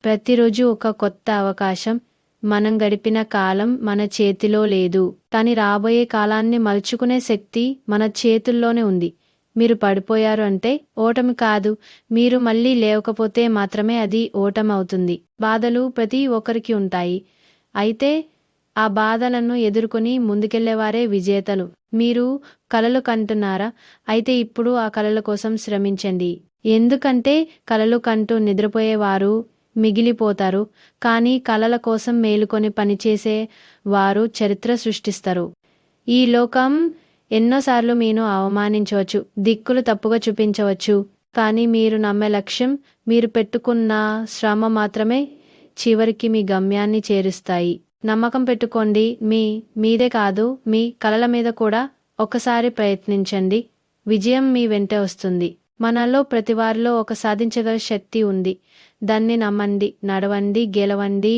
ప్రతిరోజు ఒక కొత్త అవకాశం. మనం గడిపిన కాలం మన చేతిలో లేదు, కానీ రాబోయే కాలాన్ని మలుచుకునే శక్తి మన చేతుల్లోనే ఉంది. మీరు పడిపోయారు అంటే ఓటమి కాదు, మీరు మళ్ళీ లేవకపోతే మాత్రమే అది ఓటమి అవుతుంది. బాధలు ప్రతి ఒక్కరికి ఉంటాయి, అయితే ఆ బాధలను ఎదుర్కొని ముందుకెళ్లేవారే విజేతలు. మీరు కలలు కంటున్నారా? అయితే ఇప్పుడు ఆ కలల కోసం శ్రమించండి. ఎందుకంటే కలలు కంటూ నిద్రపోయేవారు మిగిలిపోతారు, కానీ కలల కోసం మేలుకొని పనిచేసే వారు చరిత్ర సృష్టిస్తారు. ఈ లోకం ఎన్నోసార్లు మీను అవమానించవచ్చు, దిక్కులు తప్పుగా చూపించవచ్చు, కానీ మీరు నమ్మే లక్ష్యం, మీరు పెట్టుకున్న శ్రమ మాత్రమే చివరికి మీ గమ్యాన్ని చేరుస్తాయి. నమ్మకం పెట్టుకోండి, మీదే కాదు, మీ కలల మీద కూడా. ఒకసారి ప్రయత్నించండి, విజయం మీ వెంటే వస్తుంది. మనలో ప్రతివారిలో ఒక సాధించగల శక్తి ఉంది. దాన్ని నమ్మండి, నడవండి, గెలవండి.